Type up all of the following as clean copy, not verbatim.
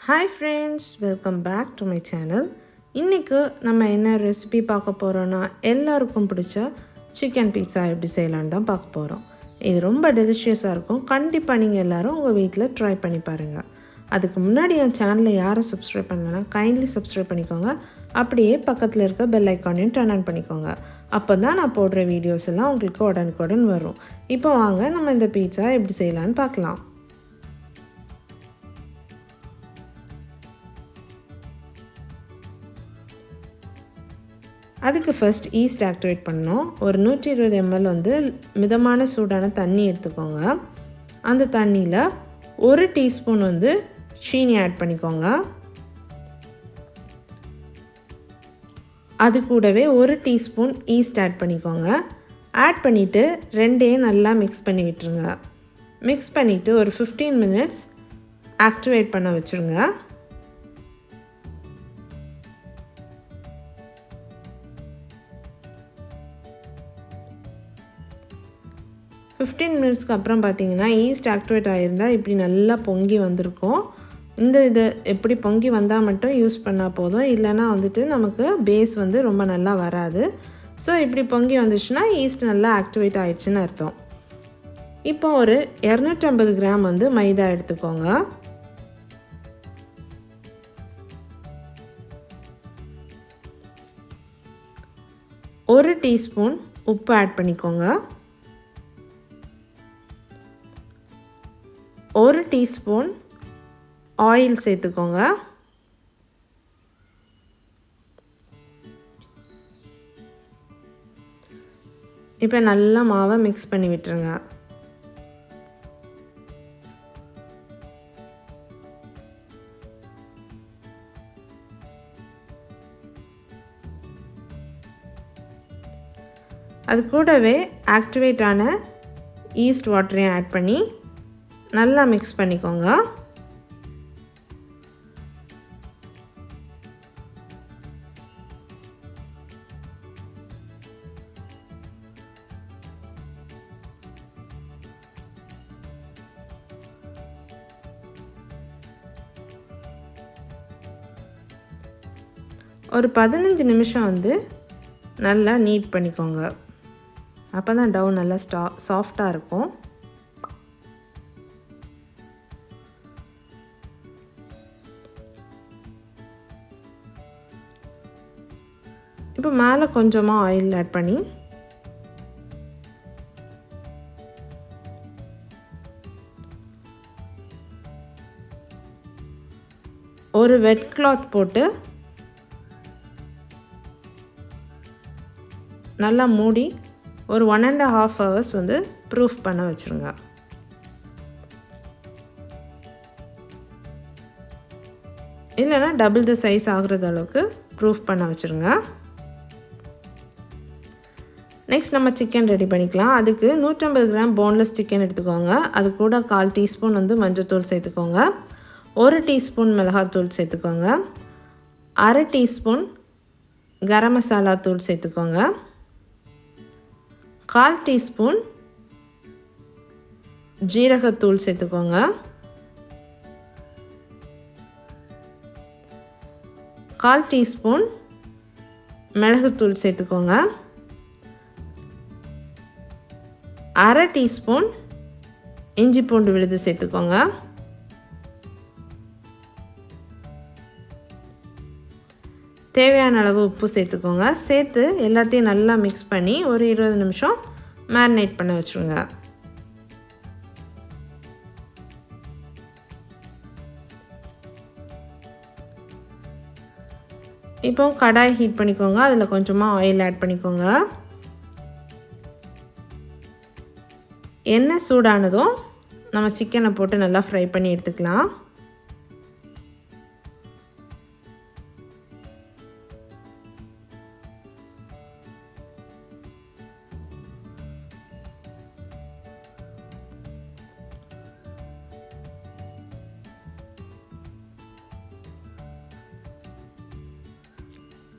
Hi friends, welcome back to my channel. இன்னைக்கு நம்ம என்ன ரெசிபி பார்க்க போறோம்னா எல்லாருக்கும் பிடிச்ச சிக்கன் பீட்சா எப்படி செய்யலாம்னு தான் பார்க்க போறோம். இது ரொம்ப டெலிஷியஸா இருக்கும். கண்டிப்பா நீங்க எல்லாரும் உங்க வீட்ல ட்ரை பண்ணி பாருங்க. அதுக்கு முன்னாடி என் சேனலை யாரை சப்ஸ்கிரைப் பண்ணலனா கைண்ட்லி சப்ஸ்கிரைப் பண்ணிக்கோங்க. அப்படியே பக்கத்துல இருக்க பெல் ஐகானையும் டர்ன் ஆன் பண்ணிக்கோங்க. அப்பதான் நான் போடுற வீடியோஸ் எல்லாம் உங்களுக்கு உடனுக்குடன் வரும். இப்போ வாங்க நம்ம இந்த பீட்சா எப்படி செய்யலாம்னு பார்க்கலாம். அதுக்கு ஃபர்ஸ்ட் ஈஸ்ட் ஆக்டிவேட் பண்ணணும். ஒரு 120 ml வந்து மிதமான சூடான தண்ணி எடுத்துக்கோங்க. அந்த தண்ணியில் 1 டீஸ்பூன் வந்து சீனி ஆட் பண்ணிக்கோங்க. அது கூடவே 1 டீஸ்பூன் ஈஸ்ட் ஆட் பண்ணிக்கோங்க. ஆட் பண்ணிவிட்டு ரெண்டையும் நல்லா மிக்ஸ் பண்ணி விட்டுருங்க. மிக்ஸ் பண்ணிவிட்டு ஒரு 15 minutes ஆக்டிவேட் பண்ண வச்சுருங்க. மினிட்ஸ்க்கு அப்புறம் பார்த்தீங்கன்னா ஈஸ்ட் ஆக்டிவேட் ஆகியிருந்தால் இப்படி நல்லா பொங்கி வந்திருக்கும். இது எப்படி பொங்கி வந்தால் மட்டும் யூஸ் பண்ணால் போதும், இல்லைனா வந்துட்டு நமக்கு பேஸ் வந்து ரொம்ப நல்லா வராது. ஸோ இப்படி பொங்கி வந்துச்சுன்னா ஈஸ்ட் நல்லா ஆக்டிவேட் ஆகிடுச்சுன்னு அர்த்தம். இப்போ ஒரு 250 கிராம் வந்து மைதா எடுத்துக்கோங்க. ஒரு டீஸ்பூன் உப்பு ஆட் பண்ணிக்கோங்க. 1 டீஸ்பூன் ஆயில் சேர்த்துக்கோங்க. இப்போ நல்லா மாவை மிக்ஸ் பண்ணி விட்டுருங்க. அது கூடவே ஆக்டிவேட் ஆன ஈஸ்ட் வாட்டரையும் ஆட் பண்ணி நல்லா மிக்ஸ் பண்ணிக்கோங்க. ஒரு 15 நிமிஷம் வந்து நல்லா நீட் பண்ணிக்கோங்க. அப்போ தான் டவ் நல்லா சாஃப்டாக இருக்கும். இப்போ மேலே கொஞ்சமாக ஆயில் ஆட் பண்ணி ஒரு வெட் கிளாத் போட்டு நல்லா மூடி ஒரு 1.5 hours வந்து ப்ரூஃப் பண்ண வச்சுருங்க. இல்லைனா டபுள் த சைஸ் ஆகுறது அளவுக்கு ப்ரூஃப் பண்ண வச்சுருங்க. நெக்ஸ்ட் நம்ம சிக்கன் ரெடி பண்ணிக்கலாம். அதுக்கு 150 கிராம் போன்லெஸ் சிக்கன் எடுத்துக்கோங்க. அது கூட 1/4 டீஸ்பூன் வந்து மஞ்சள்தூள் சேர்த்துக்கோங்க. 1 டீஸ்பூன் மிளகாத்தூள் சேர்த்துக்கோங்க. 1/2 டீஸ்பூன் கரம் மசாலா தூள் சேர்த்துக்கோங்க. 1/4 டீஸ்பூன் ஜீரகத்தூள் சேர்த்துக்கோங்க. 1/4 டீஸ்பூன் மிளகுத்தூள் சேர்த்துக்கோங்க. 1/2 டீஸ்பூன் இஞ்சி பூண்டு விழுது சேர்த்துக்கோங்க. தேவையான அளவு உப்பு சேர்த்துக்கோங்க. சேர்த்து எல்லாத்தையும் நல்லா மிக்ஸ் பண்ணி ஒரு 20 நிமிஷம் மேரினேட் பண்ண வச்சுருங்க. இப்போ கடாய் ஹீட் பண்ணிக்கோங்க. அதில் கொஞ்சமாக ஆயில் ஆட் பண்ணிக்கோங்க. எண்ணெய் சூடானதும் நம்ம சிக்கனை போட்டு நல்லா ஃப்ரை பண்ணி எடுத்துக்கலாம்.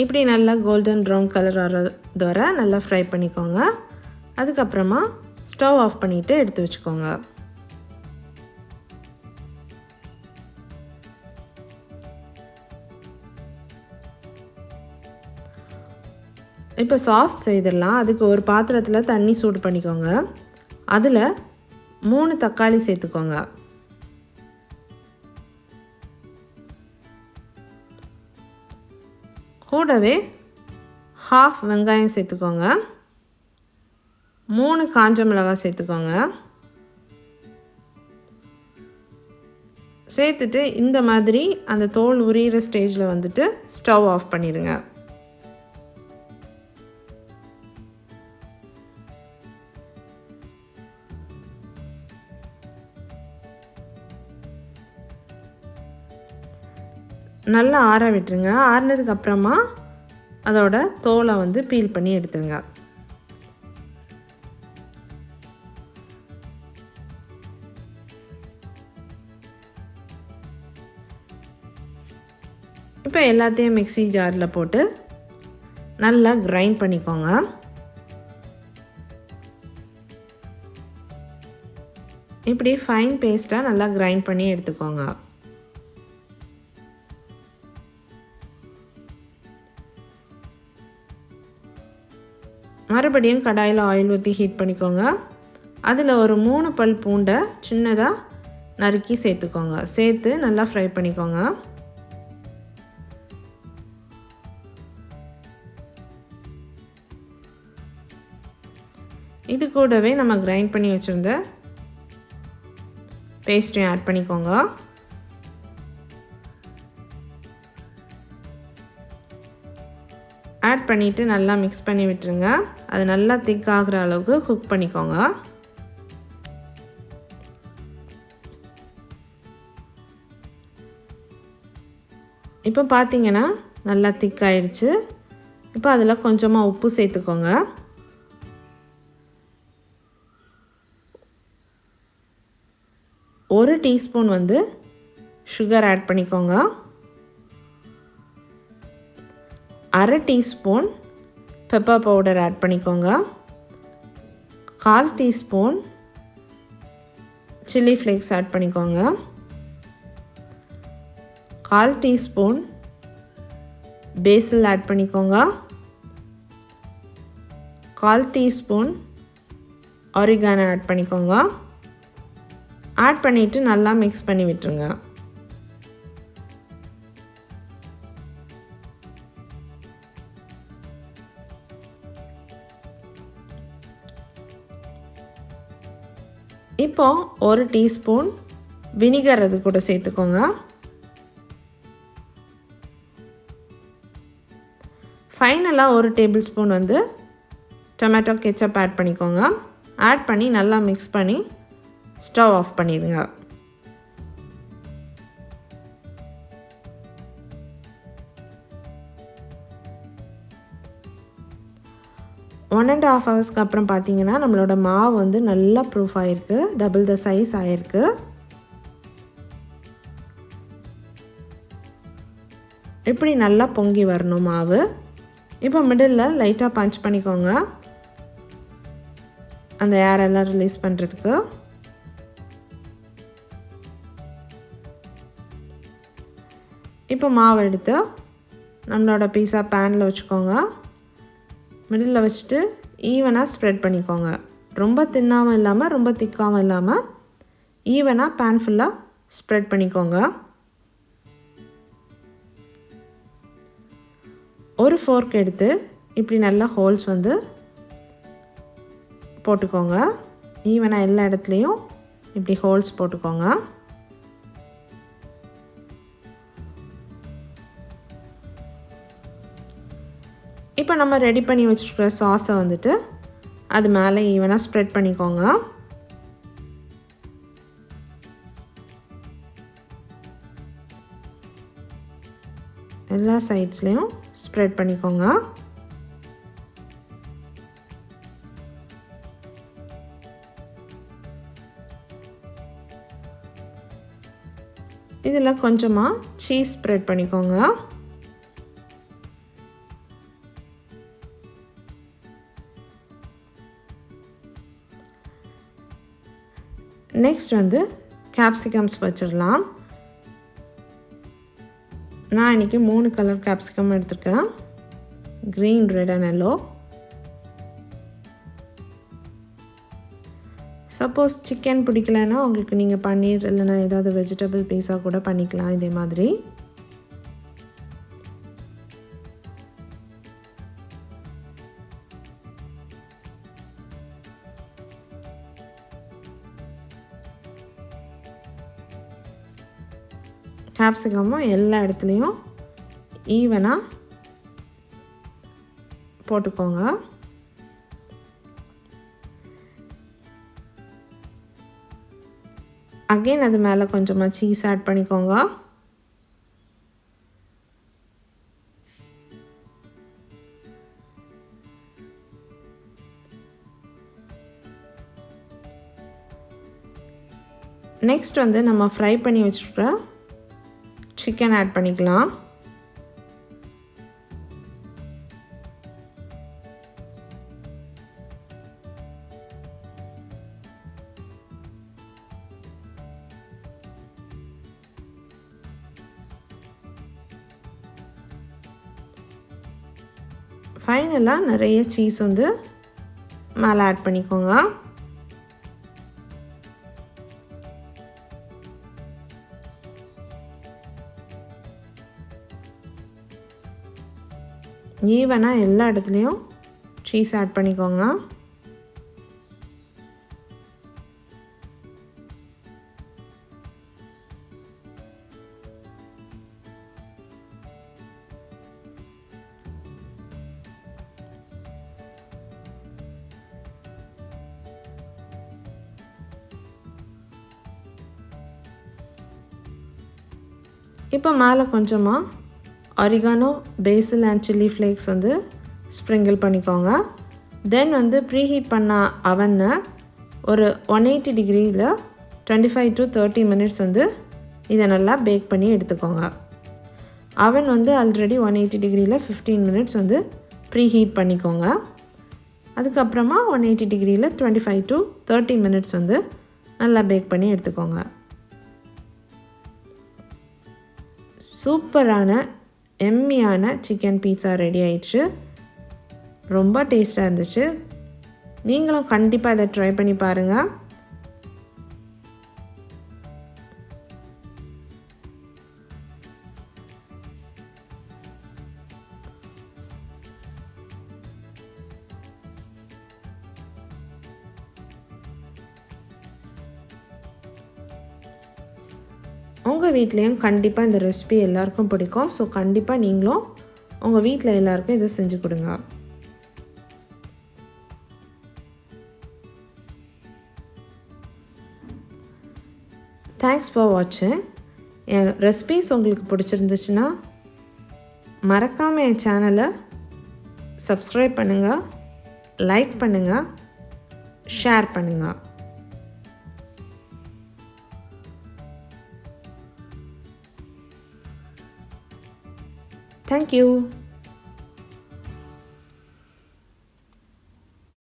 இப்படி நல்லா கோல்டன் ப்ரௌன் கலர் வர வரை நல்லா ஃப்ரை பண்ணிக்கோங்க. அதுக்கப்புறமா ஸ்டவ் ஆஃப் பண்ணிவிட்டு எடுத்து வச்சுக்கோங்க. இப்போ சாஸ் செய்திடலாம். அதுக்கு ஒரு பாத்திரத்தில் தண்ணி சூடு பண்ணிக்கோங்க. அதில் 3 தக்காளி சேர்த்துக்கோங்க. கூடவே 1/2 வெங்காயம் சேர்த்துக்கோங்க. 3 காஞ்ச மிளகாய் சேர்த்துக்கோங்க. சேர்த்துட்டு இந்த மாதிரி அந்த தோல் உரியிற ஸ்டேஜில் வந்துட்டு ஸ்டவ் ஆஃப் பண்ணிடுங்க. நல்லா ஆற விட்டுருங்க. ஆறினதுக்கப்புறமா அதோட தோலை வந்து பீல் பண்ணி எடுத்துருங்க. இப்போ எல்லாத்தையும் மிக்ஸி ஜாரில் போட்டு நல்லா கிரைண்ட் பண்ணிக்கோங்க. இப்படி ஃபைன் பேஸ்ட்டாக நல்லா கிரைண்ட் பண்ணி எடுத்துக்கோங்க. மறுபடியும் கடாயில் ஆயில் ஊற்றி ஹீட் பண்ணிக்கோங்க. அதில் ஒரு 3 பல் பூண்டை சின்னதாக நறுக்கி சேர்த்துக்கோங்க. சேர்த்து நல்லா ஃப்ரை பண்ணிக்கோங்க. இது கூடவே நம்ம கிரைண்ட் பண்ணி வச்சுருந்த பேஸ்ட்டையும் ஆட் பண்ணிக்கோங்க. ஆட் பண்ணிவிட்டு நல்லா மிக்ஸ் பண்ணி விட்டுருங்க. அது நல்லா திக் ஆகிற அளவுக்கு குக் பண்ணிக்கோங்க. இப்போ பார்த்தீங்கன்னா நல்லா திக் ஆயிடுச்சு. இப்போ அதில் கொஞ்சமாக உப்பு சேர்த்துக்கோங்க. ஒரு டீஸ்பூன் வந்து சுகர் ஆட் பண்ணிக்கோங்க. 1/2 டீஸ்பூன் பெப்பர் பவுடர் ஆட் பண்ணிக்கோங்க. 1/4 டீஸ்பூன் சில்லி ஃப்ளேக்ஸ் ஆட் பண்ணிக்கோங்க. 1/4 டீஸ்பூன் பேசில் ஆட் பண்ணிக்கோங்க. 1/4 டீஸ்பூன் ஆரிகானோ ஆட் பண்ணிக்கோங்க. ஆட் பண்ணிவிட்டு நல்லா மிக்ஸ் பண்ணி விட்டுருங்க. இப்போ 1 டீஸ்பூன் வினிகர் அது கூட சேர்த்துக்கோங்க. ஃபைனலாக 1 டேபிள் ஸ்பூன் வந்து டொமேட்டோ கெச்சப் ஆட் பண்ணிக்கோங்க. ஆட் பண்ணி நல்லா மிக்ஸ் பண்ணி ஸ்டவ் ஆஃப் பண்ணிடுங்க. ஒன் அண்ட் ஹாஃப் ஹவர்ஸ்க்கு அப்புறம் பார்த்தீங்கன்னா நம்மளோட மாவு வந்து நல்லா ப்ரூஃப் ஆகிருக்கு. டபுள் த சைஸ் ஆகிருக்கு. இப்படி நல்லா பொங்கி வரணும் மாவு. இப்போ மிடில் லைட்டாக பஞ்ச் பண்ணிக்கோங்க, அந்த ஏரெல்லாம் ரிலீஸ் பண்ணுறதுக்கு. இப்போ மாவு எடுத்து நம்மளோட பீஸா பேனில் வச்சுக்கோங்க. மிடில் வச்சுட்டு ஈவனாக ஸ்ப்ரெட் பண்ணிக்கோங்க. ரொம்ப தின்னாமல் இல்லாமல் ரொம்ப திக்காமல் இல்லாமல் ஈவனாக பேன் ஃபுல்லாக ஸ்ப்ரெட் பண்ணிக்கோங்க. ஒரு ஃபோர்க் எடுத்து இப்படி நல்லா ஹோல்ஸ் வந்து போட்டுக்கோங்க. ஈவனாக எல்லா இடத்துலையும் இப்படி ஹோல்ஸ் போட்டுக்கோங்க. இப்போ நம்ம ரெடி பண்ணி வச்சுருக்கிற சாஸை வந்துட்டு அது மேலே ஈவனாக ஸ்ப்ரெட் பண்ணிக்கோங்க. எல்லா சைட்ஸ்லேயும் ஸ்ப்ரெட் பண்ணிக்கோங்க. இதில் கொஞ்சமாக சீஸ் ஸ்ப்ரெட் பண்ணிக்கோங்க. நெக்ஸ்ட் வந்து கேப்சிகம்ஸ் வச்சிடலாம். நான் இன்றைக்கி 3 கலர் கேப்சிகம் எடுத்துருக்கேன். green, red and yellow. Suppose chicken பிடிக்கலன்னா உங்களுக்கு நீங்கள் பன்னீர் இல்லைனா ஏதாவது வெஜிடபிள் பீஸா கூட பண்ணிக்கலாம் இதே மாதிரி. கேப்சிகமும் எல்லா இடத்துலையும் ஈவனாக போட்டுக்கோங்க. அகெயின் அது மேலே கொஞ்சமாக சீஸ் ஆட் பண்ணிக்கோங்க. நெக்ஸ்ட் வந்து நம்ம ஃப்ரை பண்ணி வச்சுருக்க சிக்கன் ஆட் பண்ணிக்கலாம். ஃபைனலாக நிறைய சீஸ் வந்து மேலே ஆட் பண்ணிக்கோங்க. ஈவனாக எல்லா இடத்துலையும் சீஸ் ஆட் பண்ணிக்கோங்க. இப்போ மேலே கொஞ்சமாக oregano, phase and chilli flakes வந்து ஸ்ப்ரிங்கிள் பண்ணிக்கோங்க. தென் வந்து ப்ரீஹீட் பண்ண அவனை ஒரு 180 டிகிரியில் 25 to 30 மினிட்ஸ் வந்து இதை நல்லா பேக் பண்ணி எடுத்துக்கோங்க. அவன் வந்து ஆல்ரெடி 180 டிகிரியில் 15 மினிட்ஸ் வந்து ப்ரீஹீட் பண்ணிக்கோங்க. அதுக்கப்புறமா 180 டிகிரியில் 25 to 30 மினிட்ஸ் வந்து நல்லா பேக் பண்ணி எடுத்துக்கோங்க. சூப்பரான எம்மியான சிக்கன் பீட்சா ரெடி ஆயிடுச்சு. ரொம்ப டேஸ்ட்டாக இருந்துச்சு. நீங்களும் கண்டிப்பாக இதை ட்ரை பண்ணி பாருங்கள். உங்கள் வீட்லேயும் கண்டிப்பாக இந்த ரெசிபி எல்லாருக்கும் பிடிக்கும். ஸோ கண்டிப்பாக நீங்களும் உங்கள் வீட்டில் எல்லாருக்கும் இதை செஞ்சு கொடுங்க. தேங்க்ஸ் ஃபார் வாட்சிங். என் ரெசிபிஸ் உங்களுக்கு பிடிச்சிருந்துச்சுன்னா மறக்காமல் என் சேனலை சப்ஸ்கிரைப் பண்ணுங்கள், லைக் பண்ணுங்கள், ஷேர் பண்ணுங்கள். Thank you.